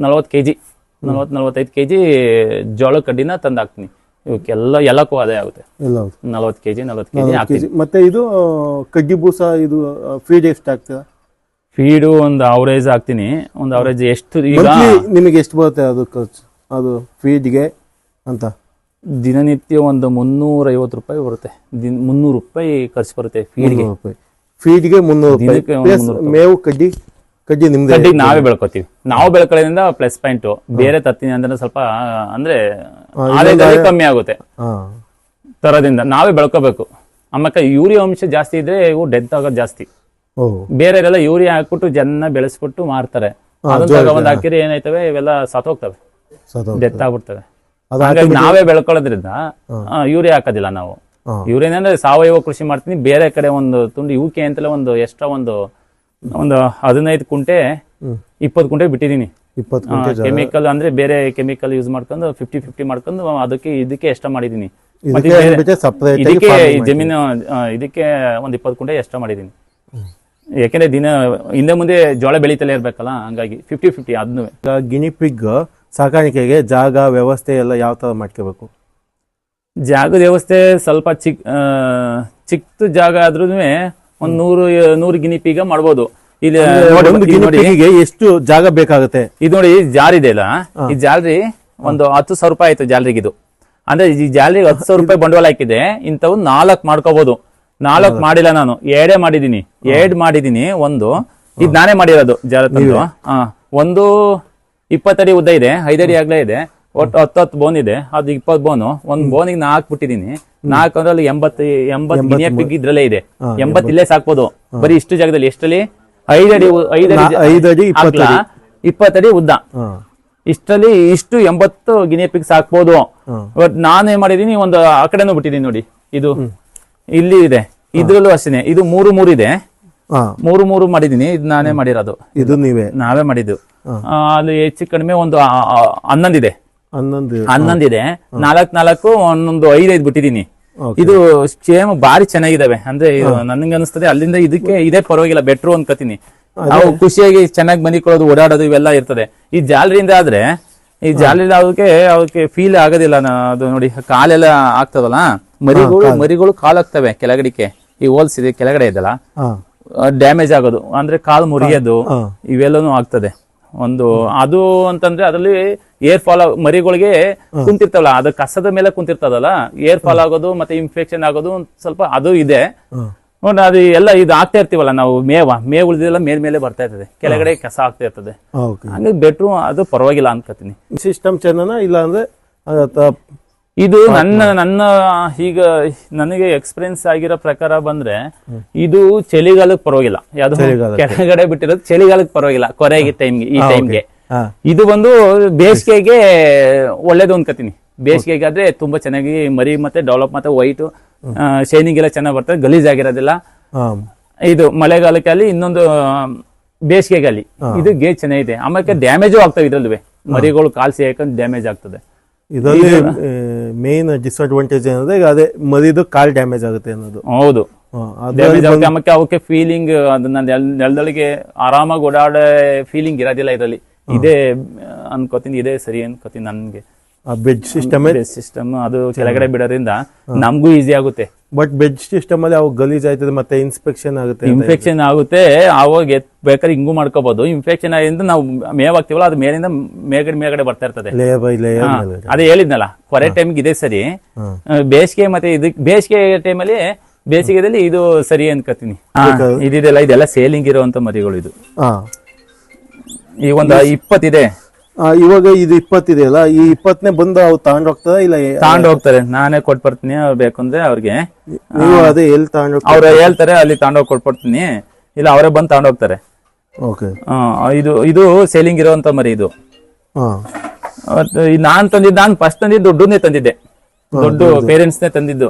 40-45 kg ಜೋಳ ಕಡ್ಡಿನ ತಂದು ಹಾಕ್ತೀನಿ. ಇವಕ್ಕೆಲ್ಲ ಎಲ್ಲಕ್ಕೂ ಆದಾಯ ಆಗುತ್ತೆ. 40 kg ಹಾಕ್ತೀನಿ. ಮತ್ತೆ ಇದು ಕಡ್ಡಿ ಬೂಸ ಇದು ಫೀಡ್ ಎಷ್ಟು ಹಾಕ್ತೀರಾ? ಫೀಡು ಒಂದು ಅವರೇಜ್ ಹಾಕ್ತೀನಿ. ಒಂದು ಅವರೇಜ್ ಎಷ್ಟು ಈಗ ನಿಮಗೆ ಎಷ್ಟು ಬರುತ್ತೆ ಅದು ಖರ್ಚು, ಅದು ಫೀಡ್ಗೆ ಅಂತ? ದಿನನಿತ್ಯ ಒಂದು 350 ರೂಪಾಯಿ ಬರುತ್ತೆ. 300 ರೂಪಾಯಿ ಖರ್ಚು ಬರುತ್ತೆ ಫೀಡ್ಗೆ. 300 ಮೇವು ಕಡ್ಡಿ ನಿಮ್ದು? ಕಡ್ಡಿ ನಾವೇ ಬೆಳ್ಕೊತೀವಿ. ನಾವು ಬೆಳ್ಕೊಳ್ಳೋದ್ರಿಂದ ಪ್ಲಸ್ ಪಾಯಿಂಟ್. ಬೇರೆ ತತ್ತೀನಿ ಅಂದ್ರೆ ಸ್ವಲ್ಪ ಅಂದ್ರೆ ಆದಾಯದಲ್ಲಿ ಕಮ್ಮಿ ಆಗುತ್ತೆ. ತರದಿಂದ ನಾವೇ ಬೆಳ್ಕೋಬೇಕು. ಆಮೇಲೆ ಯೂರಿಯಾ ಅಂಶ ಜಾಸ್ತಿ ಇದ್ರೆ ಇವು ಡೆತ್ ಆಗೋದು ಜಾಸ್ತಿ. ಬೇರೆಲ್ಲ ಯೂರಿಯಾ ಹಾಕ್ಬಿಟ್ಟು ಜನ ಬೆಳೆಸ್ಬಿಟ್ಟು ಮಾರ್ತಾರೆ. ಅದನ್ನ ತಗೊಂಡ್ ಹಾಕಿದ್ರೆ ಏನಾಯ್ತವೆ, ಇವೆಲ್ಲ ಸತ್ತೋಗ್ತವೆ, ಡೆತ್ ಆಗ್ಬಿಡ್ತವೆ. ಹಾಗಾಗಿ ನಾವೇ ಬೆಳ್ಕೊಳ್ಳೋದ್ರಿಂದ ಯೂರಿಯಾ ಹಾಕೋದಿಲ್ಲ ನಾವು. ಯೂರಿಯಾ ಅಂದ್ರೆ ಸಾವಯವ ಕೃಷಿ ಮಾಡ್ತೀನಿ. ಬೇರೆ ಕಡೆ ಒಂದು ತುಂಡು ಯುಕೆ ಅಂತಲೇ ಒಂದು ಎಕ್ಸ್ಟ್ರಾ ಒಂದು 15 ಕುಂಟೆ 20 ಕುಂಟೆ ಬಿಟ್ಟಿದೀನಿ. ಕೆಮಿಕಲ್ ಅಂದ್ರೆ ಬೇರೆ ಕೆಮಿಕಲ್ ಯೂಸ್ ಮಾಡ್ಕೊಂಡು 50-50 ಮಾಡ್ಕೊಂಡು ಇದಕ್ಕೆ ಎಕ್ಸ್ಟ್ರಾ ಮಾಡಿದೀನಿ. ಇದಕ್ಕೆ ಜಮೀನು ಇದಕ್ಕೆ ಒಂದು 20 ಕುಂಟೆ ಎಕ್ಸ್ಟ್ರಾ ಮಾಡಿದೀನಿ. ಯಾಕೆಂದ್ರೆ ಹಿಂದೆ ಮುಂದೆ ಜೋಳ ಬೆಳೀತಲೇ ಇರ್ಬೇಕಲ್ಲ, ಹಂಗಾಗಿ 50-50 ಅದನ್ನು. ಗಿನಿ ಪಿಗ್ ಸಾಕಾಣಿಕೆಗೆ ಜಾಗ ವ್ಯವಸ್ಥೆ ಎಲ್ಲ ಯಾವ ತರ ಮಾಡ್ಕೋಬೇಕು? ಜಾಗದ ವ್ಯವಸ್ಥೆ ಸ್ವಲ್ಪ ಚಿಕ್ಕ ಜಾಗ ಆದ್ರೂ ಒಂದ್ 100 ಗಿನಿಪಿಗ ಮಾಡ್ಬೋದು. ಇಲ್ಲಿ ಒಂದು ಗಿನಿಪಿಗೆ ಎಷ್ಟು ಜಾಗ ಬೇಕಾಗುತ್ತೆ? ಇದು ನೋಡಿ ಜಾರಿ ಇದೆ ಅಲ್ಲ, ಈ ಜಾಲರಿ ಒಂದು 10,000 ರೂಪಾಯಿ ಆಯ್ತು ಜಾಲರಿಗೆ. ಇದು ಅಂದ್ರೆ ಈ ಜಾಲರಿಗೆ 10,000 ರೂಪಾಯಿ ಬಂಡವಾಳ ಹಾಕಿದೆ. ಇಂಥವು 4 ಮಾಡ್ಕೋಬಹುದು. 4 ಮಾಡಿಲ್ಲ ನಾನು, 2 ಮಾಡಿದೀನಿ. 2 ಮಾಡಿದೀನಿ. ಒಂದು ಇದು ನಾನೇ ಮಾಡಿರೋದು ಜಾಲ ತಂದು. ಒಂದು 20 ಅಡಿ ಉದ್ದ ಇದೆ, 5 ಅಡಿ ಅಗಲ ಇದೆ, ಒಟ್ಟು 10 ಬೋನ್ ಇದೆ. ಅದು 20 ಬೋನು. ಒಂದ್ ಬೋನಿಗೆ 4 ಬಿಟ್ಟಿದೀನಿ. 4 ಅಂದ್ರೆ 80 ಗಿನಿಯ ಪಿಗ್ ಇದ್ರಲ್ಲೇ ಇದೆ. 80 ಇಲ್ಲೇ ಸಾಕ್ಬೋದು ಬರೀ ಇಷ್ಟು ಜಾಗದಲ್ಲಿ. ಎಷ್ಟಲ್ಲಿ? 5 ಅಡಿ 20 ಅಡಿ ಉದ್ದ. ಇಷ್ಟರಲ್ಲಿ ಇಷ್ಟು 80 ಗಿನಿಯ ಪಿಗ್ ಸಾಕ್ಬೋದು. ಬಟ್ ನಾನೇನ್ ಮಾಡಿದೀನಿ, ಒಂದು ಆ ಕಡೆನೂ ಬಿಟ್ಟಿದೀನಿ ನೋಡಿ. ಇದು ಇಲ್ಲಿ ಇದೆ, ಇದ್ರಲ್ಲೂ ಅಷ್ಟೇನೆ. ಇದು 3 ಇದೆ, 3 ಮಾಡಿದೀನಿ. ಇದು ನಾನೇ ಮಾಡಿರೋದು. ಇದು ನಾವೇ ಮಾಡಿದ್ದು. ಅಲ್ಲಿ ಹೆಚ್ಚು ಕಡಿಮೆ ಒಂದು 11 ಇದೆ. 11 ಇದೆ. 4 ಒಂದೊಂದು 5 ಬಿಟ್ಟಿದೀನಿ. ಇದು ಕ್ಷೇಮ ಬಾರಿ ಚೆನ್ನಾಗಿದಾವೆ. ಅಂದ್ರೆ ನನ್ಗೆ ಅನಿಸ್ತದೆ ಅಲ್ಲಿಂದ ಇದಕ್ಕೆ ಇದೇ ಪರವಾಗಿಲ್ಲ, ಬೆಟ್ರು ಅನ್ಕೋತೀನಿ. ನಾವು ಖುಷಿಯಾಗಿ ಚೆನ್ನಾಗಿ ಮನಿ ಕೊಡೋದು, ಓಡಾಡೋದು ಇವೆಲ್ಲ ಇರ್ತದೆ. ಈ ಜಾಲರಿಯಿಂದ ಆದ್ರೆ, ಈ ಜಾಲರಿ ಅವಕ್ಕೆ ಫೀಲ್ ಆಗೋದಿಲ್ಲ. ಅದು ನೋಡಿ ಕಾಲೆಲ್ಲ ಆಗ್ತದಲ್ಲ, ಮರಿಗಳು ಕಾಲಾಗ್ತವೆ ಕೆಳಗಡಿಕೆ. ಈ ಹೋಲ್ಸ್ ಇದೆ ಕೆಳಗಡೆ ಇದೆಲ್ಲ ಡ್ಯಾಮೇಜ್ ಆಗೋದು, ಅಂದ್ರೆ ಕಾಲು ಮುರಿಯೋದು ಇವೆಲ್ಲನೂ ಆಗ್ತದೆ. ಒಂದು ಅದು ಅಂತಂದ್ರೆ ಅದರಲ್ಲಿ ಏರ್ ಫಾಲ್ ಮರಿಗಳಿಗೆ ಕುಂತಿರ್ತಾವಲ್ಲ, ಅದು ಕಸದ ಮೇಲೆ ಕುಂತಿರ್ತದಲ್ಲ, ಏರ್ ಫಾಲ್ ಆಗೋದು ಮತ್ತೆ ಇನ್ಫೆಕ್ಷನ್ ಆಗೋದು ಸ್ವಲ್ಪ ಅದು ಇದೆ. ಅದು ಎಲ್ಲ ಇದು ಆಗ್ತಾ ಇರ್ತೀವಲ್ಲ ನಾವು, ಮೇವು ಉಳಿದೆಲ್ಲ ಮೇಲ್ಮೇಲೆ ಬರ್ತಾ ಇರ್ತದೆ, ಕೆಳಗಡೆ ಕಸ ಆಗ್ತಾ ಇರ್ತದೆ. ಹಂಗಾಗಿ ಬೆಟ್ರು ಅದು ಪರವಾಗಿಲ್ಲ ಅನ್ಕೋತೀನಿ. ಸಿಸ್ಟಮ್ ಚೆನ್ನಾ ಇಲ್ಲ ಅಂದ್ರೆ ಇದು ನನ್ನ ಈಗ ನನಗೆ ಎಕ್ಸ್ಪೀರಿಯನ್ಸ್ ಆಗಿರೋ ಪ್ರಕಾರ ಬಂದ್ರೆ, ಇದು ಚಳಿಗಾಲಕ್ಕೆ ಪರವಾಗಿಲ್ಲ. ಯಾವ್ದು ಕೆಳಗಡೆ ಬಿಟ್ಟಿರೋದು ಚಳಿಗಾಲಕ್ಕೆ ಪರವಾಗಿಲ್ಲ, ಕೊರೆಗೆ ಟೈಮ್ಗೆ, ಈ ಟೈಮ್ಗೆ. ಇದು ಬಂದು ಬೇಸಿಗೆಗೆ ಒಳ್ಳೇದು ಅನ್ಕೋತೀನಿ. ಬೇಸಿಗೆಗೆ ಆದ್ರೆ ತುಂಬಾ ಚೆನ್ನಾಗಿ ಮರಿ ಮತ್ತೆ ಡೆವಲಪ್ ಮತ್ತೆ ವೈಟ್ ಶೈನಿಂಗ್ ಎಲ್ಲ ಚೆನ್ನಾಗಿ ಬರ್ತದೆ, ಗಲೀಜ್ ಆಗಿರೋದಿಲ್ಲ. ಇದು ಮಳೆಗಾಲಕ್ಕೆ ಅಲ್ಲಿ, ಇನ್ನೊಂದು ಬೇಸಿಗೆಗಾಲಿ ಇದು ಗೇಜ್ ಚೆನ್ನಾಗಿದೆ. ಆಮೇಲೆ ಡ್ಯಾಮೇಜು ಆಗ್ತವೆ ಇದ್ರಲ್ವೇ, ಮರಿಗಳು ಕಾಲ್ ಸೇರ್ಕೊಂಡು ಡ್ಯಾಮೇಜ್ ಆಗ್ತದೆ. ಇದರಲ್ಲಿ ಮೇನ್ ಡಿಸ್ಅಡ್ವಾಂಟೇಜ್ ಏನಂದ್ರೆ ಅದೇ ಮರಿದು ಕಾಲ್ ಡ್ಯಾಮೇಜ್ ಆಗುತ್ತೆ ಅನ್ನೋದು. ಹೌದು, ಡ್ಯಾಮೇಜ್ ಆಗುತ್ತೆ. ಆಮೇಲೆ ಅವಕ್ಕೆ ಫೀಲಿಂಗ್, ಅದನ್ನ ನೆಲದೊಳಗೆ ಆರಾಮಾಗಿ ಓಡಾಡೋ ಫೀಲಿಂಗ್ ಇರೋದಿಲ್ಲ ಇದರಲ್ಲಿ. ಇದೇ ಅನ್ಕೋತೀನಿ, ಇದೇ ಸರಿ ಅನ್ಕೋತೀನಿ ನನ್ಗೆ. ಬೆಡ್ ಸಿಸ್ಟಮ್ ಅದು ಕೆಳಗಡೆ ಬಿಡೋದ್ರಿಂದ ನಮಗೂ ಈಸಿ ಆಗುತ್ತೆ. ಬಟ್ ಬೆಡ್ ಸಿಸ್ಟಮ್ ಅಲ್ಲಿ ಅವು ಗಲೀಜ್ ಆಯ್ತದೆ, ಮತ್ತೆ ಇನ್ಫೆಕ್ಷನ್ ಆಗುತ್ತೆ. ಅವಾಗ ಬೇಕಾದ್ರೆ ಹಿಂಗೂ ಮಾಡ್ಕೋಬಹುದು. ಇನ್ಫೆಕ್ಷನ್ ಆಗಿಂದ ನಾವು ಮೇವ್ ಹಾಕ್ತಿವಲ್ಲ, ಅದು ಮೇಲಿಂದ ಮೇಲ್ಗಡೆ ಬರ್ತಾ ಇರ್ತದೆ. ಅದೇ ಹೇಳಿದ್ನಲ್ಲ, ಕೊರೆ ಟೈಮ್ಗೆ ಇದೆ ಸರಿ. ಬೇಸಿಗೆ ಮತ್ತೆ ಬೇಸಿಗೆ ಟೈಮಲ್ಲಿ, ಬೇಸಿಗೆದಲ್ಲಿ ಇದು ಸರಿ ಅನ್ಕೋತೀನಿ. ಇದೆಲ್ಲ ಸೇಲಿಂಗ್ ಇರುವಂತ ಮರಿಗಳು. ಇದು ಈ ಒಂದು 20 ಇದೆ. ಇವಾಗ ಇದು 20 ಇದೆಯಲ್ಲ, ಈ 20ನೇ ಬಂದು ಅವ್ರು ತಗೊಂಡ್ ಹೋಗ್ತಾರ ಇಲ್ಲ ತಗೊಂಡ್ ಹೋಗ್ತಾರೆ? ನಾನೇ ಕೊಟ್ಬರ್ತೀನಿ. ಅವ್ರು ಬೇಕಂದ್ರೆ ಅವ್ರಿಗೆ ನೀವು ಅದೇ ಎಲ್ಲಿ ತಗೊಂಡ್ ಅವ್ರು ಹೇಳ್ತಾರೆ, ಅಲ್ಲಿ ತಗೊಂಡೋಗಿ ಕೊಟ್ಬಿಡ್ತೀನಿ, ಇಲ್ಲ ಅವರೇ ಬಂದು ತಗೊಂಡ್ ಹೋಗ್ತಾರೆ. ಇದು ಸೇಲಿಂಗ್ ಇರುವಂತ ಮರಿ. ಇದು ನಾನು ಫಸ್ಟ್ ತಂದಿದ್ದು ದುಡ್ಡನ್ನೇ ತಂದಿದ್ದೆ. ದೊಡ್ಡ ಪೇರೆಂಟ್ಸ್ನೇ ತಂದಿದ್ದು.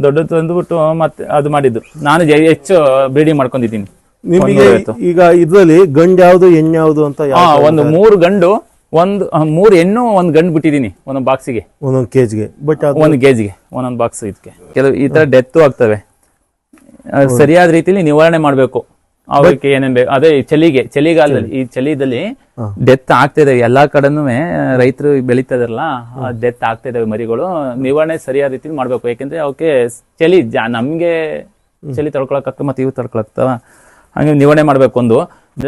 ದೊಡ್ಡ ತಂದ್ಬಿಟ್ಟು ಮತ್ತೆ ಅದು ಮಾಡಿದ್ದು ನಾನು ಹೆಚ್ಚು ಬ್ರೀಡಿಂಗ್ ಮಾಡ್ಕೊಂಡಿದ್ದೀನಿ. ನಿಮಗೆ ಈಗ ಇದ್ರಲ್ಲಿ ಗಂಡು ಯಾವ್ದು ಹೆಣ್ಣು ಯಾವ್ದು ಅಂತ? ಒಂದು 3 ಗಂಡು, 3 ಹೆಣ್ಣು, 1 ಗಂಡು ಬಿಟ್ಟಿದೀನಿ ಒಂದೊಂದು ಬಾಕ್ಸಿಗೆ, ಒಂದೊಂದು ಕೇಜ್ಗೆ. ಬಟ್ 1 ಕೇಜ್ಗೆ ಒಂದೊಂದು ಬಾಕ್ಸ್. ಇದಕ್ಕೆ ಕೆಲವು ಈ ತರ ಡೆತ್ ಆಗ್ತವೆ. ಸರಿಯಾದ ರೀತಿಲಿ ನಿವಾರಣೆ ಮಾಡ್ಬೇಕು. ಅವಕ್ಕೆ ಏನೇನ್ ಬೇಕು, ಅದೇ ಚಳಿಗಾಲದಲ್ಲಿ, ಈ ಚಳಿದಲ್ಲಿ ಡೆತ್ ಆಗ್ತಿದೆ ಎಲ್ಲಾ ಕಡೆನೂ. ರೈತರು ಬೆಳೀತಾ ಇದಾರಲ್ಲ, ಡೆತ್ ಆಗ್ತಾ ಇದಾವೆ ಮರಿಗಳು. ನಿವಾರಣೆ ಸರಿಯಾದ ರೀತಿಲಿ ಮಾಡ್ಬೇಕು. ಯಾಕೆಂದ್ರೆ ಅವಕ್ಕೆ ಚಳಿ, ನಮ್ಗೆ ಚಳಿ ತಡ್ಕೊಳಕ್ಕಾಗ್ತವೆ, ಮತ್ತೆ ಇವು ತಡ್ಕೊಳಕ್ತಾವ. ಹಂಗೆ ನಿವಾರಣೆ ಮಾಡ್ಬೇಕು. ಒಂದು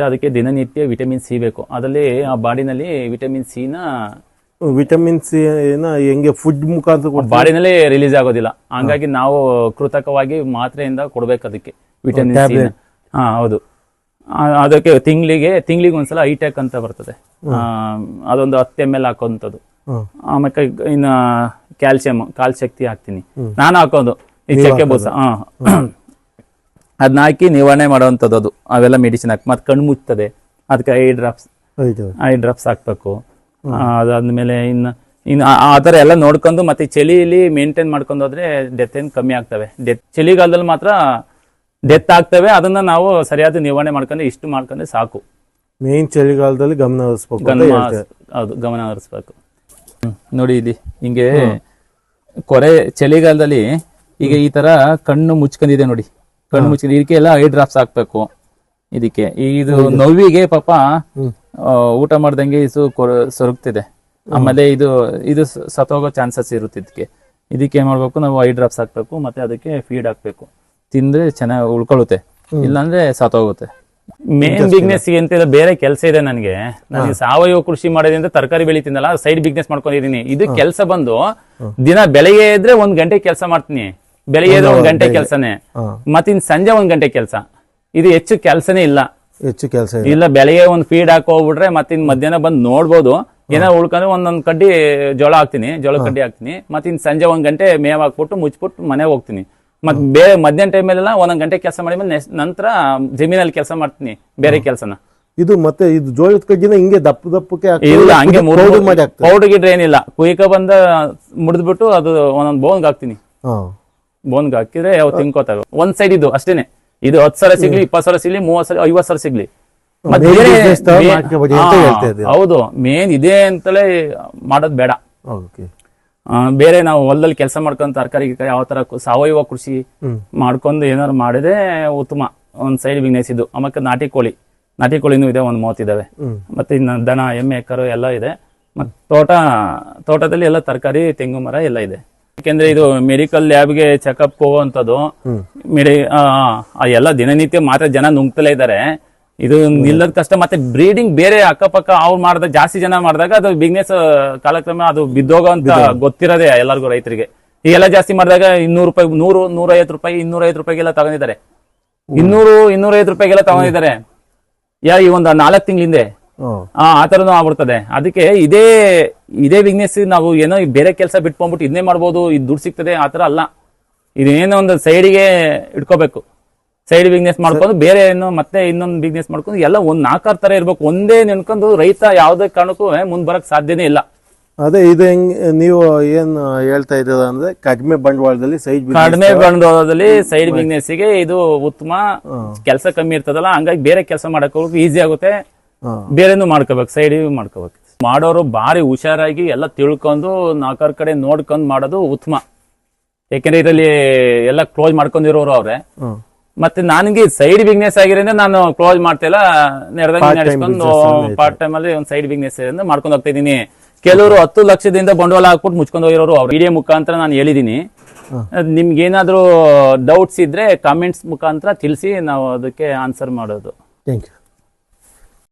ಅದಕ್ಕೆ ದಿನನಿತ್ಯ ವಿಟಮಿನ್ ಸಿ ಬೇಕು. ಅದರಲ್ಲಿ ಆ ಬಾಡಿನಲ್ಲಿ ವಿಟಮಿನ್ ಸಿ ಹೆಂಗೆ ಫುಡ್ ಮುಖಾಂತರ ಬಾಡಿನಲ್ಲಿ ರಿಲೀಸ್ ಆಗೋದಿಲ್ಲ. ಹಂಗಾಗಿ ನಾವು ಕೃತಕವಾಗಿ ಮಾತ್ರೆಯಿಂದ ಕೊಡ್ಬೇಕು ಅದಕ್ಕೆ ವಿಟಮಿನ್ ಸಿ. ಹೌದು. ಅದಕ್ಕೆ ತಿಂಗಳಿಗೆ ಒಂದ್ಸಲ ಐಟ್ಯಾಕ್ ಅಂತ ಬರ್ತದೆ, ಅದೊಂದು 10 ml ಹಾಕೋಂಥದ್ದು. ಆಮೇಲೆ ಇನ್ನು ಕ್ಯಾಲ್ಸಿಯಂ, ಕಾಲ್ ಶಕ್ತಿ ಹಾಕ್ತೀನಿ ನಾನು ಹಾಕೋದು. ಈ ಚಕ್ಕೆ ಬೂಸ ಅದನ್ನ ಹಾಕಿ ನಿವಾರಣೆ ಮಾಡುವಂಥದ್ದು. ಅದು ಅವೆಲ್ಲ ಮೆಡಿಸಿನ್ ಹಾಕಿ, ಮತ್ತೆ ಕಣ್ಣು ಮುಚ್ತದೆ, ಅದಕ್ಕೆ ಐ ಡ್ರಾಪ್ಸ್ ಹಾಕ್ಬೇಕು. ಅದಾದ್ಮೇಲೆ ಇನ್ನು ಆ ಥರ ಎಲ್ಲ ನೋಡ್ಕೊಂಡು, ಮತ್ತೆ ಚಳಿಯಲ್ಲಿ ಮೇಂಟೈನ್ ಮಾಡ್ಕೊಂಡು ಹೋದ್ರೆ ಡೆತ್ ಏನು ಕಮ್ಮಿ ಆಗ್ತವೆ. ಚಳಿಗಾಲದಲ್ಲಿ ಮಾತ್ರ ಡೆತ್ ಆಗ್ತವೆ. ಅದನ್ನ ನಾವು ಸರಿಯಾದ ನಿವಾರಣೆ ಮಾಡ್ಕೊಂಡ್ರೆ, ಇಷ್ಟು ಮಾಡ್ಕೊಂಡ್ರೆ ಸಾಕು. ಮೇನ್ ಚಳಿಗಾಲದಲ್ಲಿ ಗಮನ ಹರಿಸ್ಬೇಕು. ಹೌದು, ಗಮನ ಹರಿಸ್ಬೇಕು. ನೋಡಿ ಇಲ್ಲಿ ಹಿಂಗೆ ಕೊರೆ ಚಳಿಗಾಲದಲ್ಲಿ ಈಗ ಈ ತರ ಕಣ್ಣು ಮುಚ್ಕೊಂಡಿದೆ ನೋಡಿ, ಕಣ್ಣು ಮುಚ್ಕೊಂಡು ಇದಕ್ಕೆ ಎಲ್ಲ ಐ ಡ್ರಾಪ್ಸ್ ಹಾಕ್ಬೇಕು. ಇದಕ್ಕೆ ಇದು ನೋವಿಗೆ ಪಾಪ ಊಟ ಮಾಡ್ದಂಗೆ ಸೊರಗ್ತಿದೆ. ಆಮೇಲೆ ಇದು ಸತ್ತೋಗೋ ಚಾನ್ಸಸ್ ಇರುತ್ತೆ ಇದಕ್ಕೆ ಏನ್ ಮಾಡ್ಬೇಕು ನಾವು ಐ ಡ್ರಾಪ್ಸ್ ಹಾಕ್ಬೇಕು ಮತ್ತೆ ಅದಕ್ಕೆ ಫೀಡ್ ಹಾಕ್ಬೇಕು. ತಿಂದ್ರೆ ಚೆನ್ನಾಗಿ ಉಳ್ಕೊಳ್ಳುತ್ತೆ, ಇಲ್ಲಾಂದ್ರೆ ಸತ್ತೋಗುತ್ತೆ. ಮೇನ್ ಬಿಸ್ನೆಸ್ ಅಂತ ಬೇರೆ ಕೆಲಸ ಇದೆ ನನಗೆ ಸಾವಯವ ಕೃಷಿ ಮಾಡೋದ್ರಿಂದ ತರಕಾರಿ ಬೆಳಿತೀನಲ್ಲ ಸೈಡ್ ಬಿಸ್ನೆಸ್ ಮಾಡ್ಕೊಂಡಿದೀನಿ. ಇದು ಕೆಲಸ ಬಂದು ದಿನ ಬೆಳಗ್ಗೆ ಇದ್ರೆ 1 ಗಂಟೆ ಕೆಲಸ ಮಾಡ್ತೀನಿ, ಬೆಳಗ್ಗೆ 1 ಗಂಟೆ ಕೆಲಸನೇ, ಮತ್ತಿನ್ ಸಂಜೆ 1 ಗಂಟೆ ಕೆಲಸ. ಇದು ಹೆಚ್ಚು ಕೆಲಸನೇ ಇಲ್ಲ, ಹೆಚ್ಚು ಕೆಲಸ ಇಲ್ಲ. ಬೆಳಗ್ಗೆ ಒಂದು ಫೀಡ್ ಹಾಕೋಗ್ಬಿಟ್ರೆ ಮತ್ತಿನ್ ಮಧ್ಯಾಹ್ನ ಬಂದು ನೋಡ್ಬೋದು, ಏನೋ ಉಳ್ಕೊಂಡ್ರೆ ಒಂದೊಂದ್ ಕಡ್ಡಿ ಜೋಳ ಹಾಕ್ತೀನಿ, ಜೋಳ ಕಡ್ಡಿ ಹಾಕ್ತೀನಿ. ಮತ್ತಿನ್ ಸಂಜೆ 1 ಗಂಟೆ ಮೇವ್ ಹಾಕ್ಬಿಟ್ಟು ಮುಚ್ಬಿಟ್ಟು ಮನೆಗೆ ಹೋಗ್ತೀನಿ. ಮತ್ ಬೇರೆ ಮಧ್ಯಾಹ್ನ ಟೈಮಲ್ಲೆಲ್ಲ 1 ಗಂಟೆ ಕೆಲಸ ಮಾಡಿ ನಂತರ ಜಮೀನಲ್ಲಿ ಕೆಲಸ ಮಾಡ್ತೀನಿ ಬೇರೆ ಕೆಲಸನ. ಇದು ಮತ್ತೆ ಇದು ಜೋಳದ ಕಡ್ಡಿನ ಹಿಂಗೆ ದಪ್ಪಕ್ಕೆ ಇಲ್ಲ, ಹಂಗೆ ಪೌಡರ್ ಗಿಡ್ರೆ ಏನಿಲ್ಲ, ಕುಯ್ಕ ಬಂದ ಮುಡಿದ್ಬಿಟ್ಟು ಅದು ಒಂದೊಂದು ಬೋನ್ಗೆ ಹಾಕ್ತೀನಿ. ಬೋನ್ಗೆ ಹಾಕಿದ್ರೆ ಅವು ತಿನ್ಕೋತಾವೆ. ಒಂದ್ ಸೈಡ್ ಇದು ಅಷ್ಟೇನೆ. ಇದು 10 ಸಾವಿರ ಸಿಗ್ಲಿ, 20 ಸಾವಿರ ಸಿಗ್ಲಿ, 30 ಸಾವಿರ 50 ಸಾವಿರ ಸಿಗ್ಲಿ. ಹೌದು, ಮೇನ್ ಇದೆ ಅಂತಲೇ ಮಾಡೋದ್ ಬೇಡ. ಬೇರೆ ನಾವು ಹೊಲದಲ್ಲಿ ಕೆಲಸ ಮಾಡ್ಕೊಂಡು ತರಕಾರಿ ಯಾವ ತರ ಸಾವಯವ ಕೃಷಿ ಮಾಡ್ಕೊಂಡು ಏನಾದ್ರು ಮಾಡಿದ್ರೆ ಉತ್ತಮ. ಒಂದ್ ಸೈಡ್ ಬಿಸ್ನೆಸ್ ಇದು. ಆಮೇಲೆ ನಾಟಿ ಕೋಳಿನೂ ಇದೆ, 30 ಇದಾವೆ. ಮತ್ತೆ ಇನ್ನು ದನ, ಎಮ್ಮೆ, ಕರು ಎಲ್ಲ ಇದೆ. ಮತ್ತೆ ತೋಟದಲ್ಲಿ ಎಲ್ಲ ತರಕಾರಿ, ತೆಂಗು ಮರ ಎಲ್ಲ ಇದೆ. ಯಾಕೆಂದ್ರೆ ಇದು ಮೆಡಿಕಲ್ ಲ್ಯಾಬ್ಗೆ ಚೆಕಪ್ ಹೋಗುವಂಥದ್ದು. ಎಲ್ಲ ದಿನನಿತ್ಯ ಮಾತ್ರ ಜನ ನುಂಗ್ತಲೇ ಇದ್ದಾರೆ. ಇದು ನಿಲ್ಲದ್ ಕಷ್ಟ. ಮತ್ತೆ ಬ್ರೀಡಿಂಗ್ ಬೇರೆ ಅಕ್ಕಪಕ್ಕ ಅವ್ರು ಮಾಡಿದಾಗ, ಜಾಸ್ತಿ ಜನ ಮಾಡಿದಾಗ ಅದು ಬಿಸ್ನೆಸ್ ಕಾಲಕ್ರಮ ಅದು ಬಿದ್ದೋಗೋ ಅಂತ ಗೊತ್ತಿರೋದೇ ಎಲ್ಲರಿಗೂ ರೈತರಿಗೆ. ಈಗೆಲ್ಲ ಜಾಸ್ತಿ ಮಾಡಿದಾಗ 200 ರೂಪಾಯಿ, 100, 150 ರೂಪಾಯಿ, 250 ರೂಪಾಯಿಗೆಲ್ಲ ತಗೊಂಡಿದ್ದಾರೆ. 200, 250 ರೂಪಾಯಿಗೆಲ್ಲ ತಗೊಂಡಿದ್ದಾರೆ ಈ ಒಂದು 4 ತಿಂಗಳಿಂದೆ. ಆ ತರನು ಆಗ್ಬಿಡ್ತದೆ. ಅದಕ್ಕೆ ಇದೇ ಬಿಸ್ನೆಸ್ ನಾವು ಏನೋ ಬೇರೆ ಕೆಲಸ ಬಿಟ್ಕೊಂಡ್ಬಿಟ್ಟು ಇದನ್ನೇ ಮಾಡ್ಬೋದು, ಇದು ದುಡ್ಡು ಸಿಗ್ತದೆ ಆ ತರ ಅಲ್ಲ. ಇದೇನೋ ಒಂದು ಸೈಡ್ಗೆ ಇಟ್ಕೋಬೇಕು. ಸೈಡ್ ಬಿಸ್ನೆಸ್ ಮಾಡ್ಕೊಂಡು ಬೇರೆ ಮತ್ತೆ ಇನ್ನೊಂದು ಬಿಸ್ನೆಸ್ ಮಾಡ್ಕೊಂಡು ಎಲ್ಲ 4-6 ತರ ಇರ್ಬೇಕು. ಒಂದೇ ನೆನ್ಕೊಂಡು ರೈತ ಯಾವ್ದೇ ಕಾರಣಕ್ಕೂ ಮುಂದ್ ಬರಕ್ ಸಾಧ್ಯನೇ ಇಲ್ಲ. ಅದೇ ಇದು ಹೆಂಗ್ ನೀವು ಏನ್ ಹೇಳ್ತಾ ಇದ್ದೀರ ಅಂದ್ರೆ ಕಡಿಮೆ ಬಂಡವಾಳದಲ್ಲಿ ಸೈಡ್ ಬಿಸ್ನೆಸ್ ಗೆ ಇದು ಉತ್ತಮ. ಕೆಲಸ ಕಮ್ಮಿ ಇರ್ತದಲ್ಲ, ಹಂಗಾಗಿ ಬೇರೆ ಕೆಲಸ ಮಾಡಕ್ ಈಸಿ ಆಗುತ್ತೆ. ಬೇರೆನೂ ಮಾಡ್ಕೋಬೇಕು, ಸೈಡ್ ಮಾಡ್ಕೋಬೇಕು. ಮಾಡೋರು ಬಾರಿ ಹುಷಾರಾಗಿ ಎಲ್ಲ ತಿಳ್ಕೊಂಡು 4 ಕಡೆ ನೋಡ್ಕೊಂಡು ಮಾಡೋದು ಉತ್ತಮ. ಯಾಕೆಂದ್ರೆ ಇದರಲ್ಲಿ ಎಲ್ಲ ಕ್ಲೋಸ್ ಮಾಡ್ಕೊಂಡಿರೋರು ಅವ್ರೆ. ಮತ್ತೆ ನನಗೆ ಸೈಡ್ ಬಿಸ್ನೆಸ್ ಆಗಿರೋದ್ರಿಂದ ನಾನು ಕ್ಲೋಸ್ ಮಾಡ್ತಿಲ್ಲ, ನಡೆಸ್ಕೊಂಡು ಪಾರ್ಟ್ ಟೈಮ್ ಅಲ್ಲಿ ಒಂದು ಸೈಡ್ ಬಿಸ್ನೆಸ್ ಮಾಡ್ಕೊಂಡು ಹೋಗ್ತಾ ಇದೀನಿ. ಕೆಲವರು 10 ಲಕ್ಷದಿಂದ ಬಂಡವಾಳ ಹಾಕ್ಬಿಟ್ಟು ಮುಚ್ಕೊಂಡು ಹೋಗಿರೋರು ಅವ್ರ ವಿಡಿಯೋ ಮುಖಾಂತರ ನಾನು ಹೇಳಿದೀನಿ. ನಿಮ್ಗೆ ಏನಾದ್ರು ಡೌಟ್ಸ್ ಇದ್ರೆ ಕಾಮೆಂಟ್ಸ್ ಮುಖಾಂತರ ತಿಳಿಸಿ, ನಾವು ಅದಕ್ಕೆ ಆನ್ಸರ್ ಮಾಡೋದು. Thank you.